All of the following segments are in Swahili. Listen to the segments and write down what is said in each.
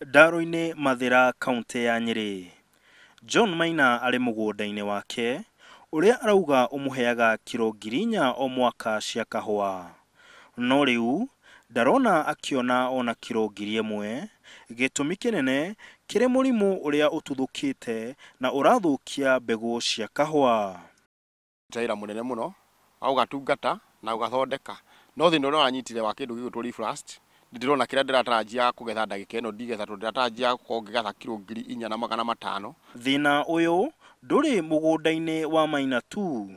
Ndaro-inĩ Mathira, kaunti ya Nyeri. John Maina arĩ mũgũnda-inĩ wake ũrĩa arauga ũmũheaga kiro 4,000 o mwaka cia kahũa. No rĩu ndarona akĩona ona kiro 1,000, gĩtũmi kĩnene kĩrĩ mũrimũ ũrĩa ũtuthũkĩte na ũrathũkia mbegũ cia kahũa. Taira mũnene mũno au gatungata na ugathondeka no thĩna ũrĩa wanyitire wa kĩndũ gĩgũtwo reflust ndirona kĩrĩa ndĩratarajia kũgetha ndagĩka ĩno ndigetha tondũ ndĩratarajia kũgetha kiro 4,500. Thĩna ũyũ ndũrĩ mũgũnda-inĩ wa Maina tu.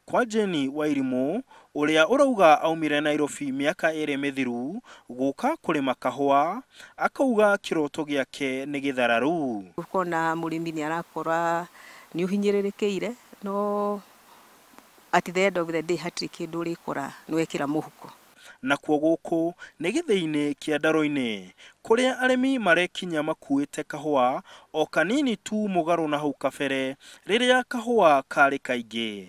Kwa Jenny Wairimu ũrĩa ũrauga aumire Nairobi mĩaka 2 mĩthiru gũka kũrĩma kahũa, akauga kĩroto gĩake nĩ gĩthararu. Ukona mũrĩmi nĩ arakora nĩ ũhinyĩrĩrĩkĩire, no at the end of the day hatirĩ kĩndũ ũrĩkora nĩ wekĩra mũhuko. Nakuo gũkũ nĩ gĩthĩ-inĩ kĩa ndaro-inĩ kũrĩa arĩmi marekinya makuĩte kahũa o kanini tu mũgarũ na hau kabere rĩrĩa kahũa karĩ kaingĩ.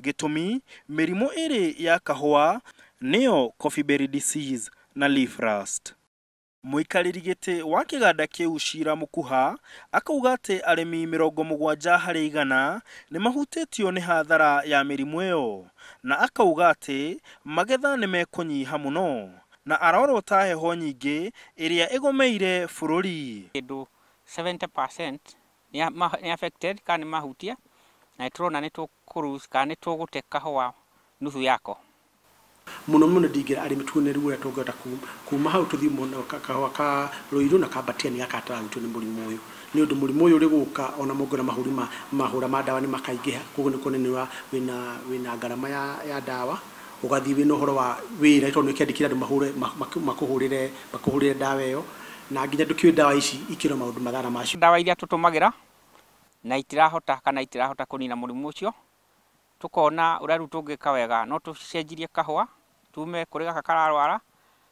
Gĩtũmi mĩrimũ ĩrĩ ya kahũa nĩyo coffee berry disease na leaf rust. Mũikarĩri gĩtĩ wa kĩganda kĩu Cira Mũkuha akauga atĩ arĩmi 70 harĩ 100 nĩ mahutĩtio nĩ hathara ya mĩrimũ ĩyo, na akauga atĩ magetha nĩ mekũnyiha mũno na arorota heho nyingĩ ĩrĩa ĩgomeire bũrũri. Kĩndũ 70% nĩ affected kana nĩ mahutia, na tũrona nĩ tũkũruce kana nĩ tũgũte kahũa nuthu yako. Muno ndingira arĩmi tuoneru ũrĩa tũngĩhota kuma hau tũthiĩ mũno kahũa ka Rũirũ na Kambatia nĩ akatarahutio nĩ mũrimũ ũyũ. Nĩ ũndũ mũrimũ ũyũ ũrĩ gũka ona mũngĩona mahũra ma ndawa nĩ makaingĩha, koguo nĩ kuonania wĩna ngarama ya ndawa, ũgathiĩ wĩna ũhoro wa wĩra tondũ nĩ kĩandĩkĩre andũ makũhũrĩre ndawa ĩyo, na nginya ndũkĩũĩ ndawa ici ikĩra maũndũ mathara macio. Ndawa iria tũtũmagĩra na itirahota kũnina mũrimũ ũcio, tukona ũrĩa rĩu tũngĩka wega no tũcenjirie kahũa tume kũrĩ gaka kararwara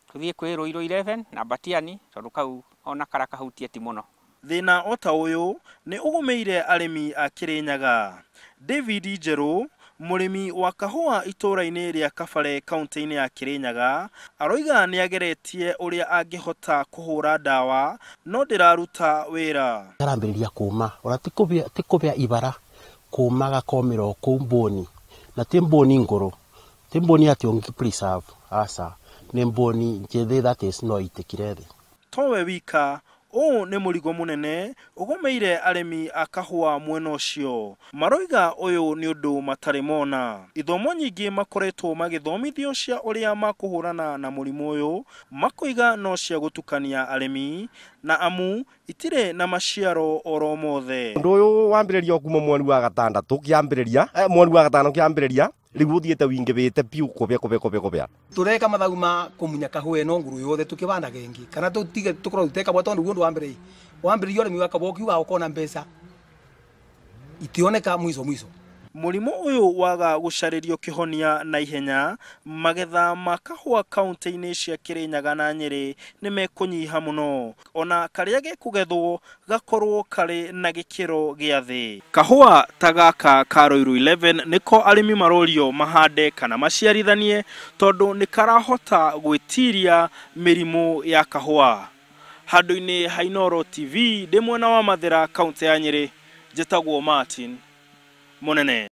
tũthiĩ kwĩ Rũirũ 11 na Batiani tondũ kau ona karakahutie ti mũno. Thĩna o ta ũyũ nĩ ũgũmĩire arĩmi a Kĩrĩnyaga. David Njerũ, mũrĩmi wa kahũa itũũra-inĩ rĩa Kabare kaunti-inĩ ya Kĩrĩnyaga, aroiga nĩ ageretie ũrĩa angĩhota kũhũra ndawa no ndĩraruta wĩra. Karambĩrĩria kuma ona ti kũbĩa ibara kuma gakomero kũu Mbũni, na ti Mbũni ngũrũ, ti Mbũni atĩ ũngĩ preserve, aca nĩ Mbũni njĩthĩ that is no itekire thĩ. Towe wika ũũ nĩ mũrigo mũnene ũgomeire arĩmi a kahũa mwena ũcio. Maroiga ũyũ nĩ ũndũ matarĩ mona. Ithomo nyingĩ makoretwo magĩthomithio cia ũrĩa makũhũrana na mũrimũ ũyũ, makoiga no cia gũtukania arĩmi na amu itirĩ na maciaro oro mothe. Ũndũ ũyũ wambĩrĩria kuma mweri wa gatandatũ kĩambĩrĩria rĩu ũthiĩte wingĩbĩte piũ kũbĩa. Tũreka mathagu ma kũmunya kahũa ĩno ngũrũ yothe tũkĩbanda gengi kana tũtige tũkorwo tuteka bwa tondũ ũndũ wambĩrĩirie ũrĩmi wa kahũa ũkiuga ũkona mbeca itioneka mwico. Mũrimũ ũyũ waga gũcarĩrio kĩhonia na ihenya, magetha ma kahũa kaunti-inĩ cia Kĩrĩnyaga na Nyeri nĩ mekũnyiha mũno, ona karĩa gekũgethwo gakorwo karĩ na gĩkĩro gĩa thĩ. Kahũa ta gaka ka Rũirũ 11 nĩko arĩmi marorio mahande kana maciarithanie tondũ nĩ karahota gwĩtiria mĩrimũ ya kahũa. Handũ-inĩ ha Inooro TV ndĩ mwena wa Mathira, kaunti ya Nyeri, njĩtagwo Martin Mũnene.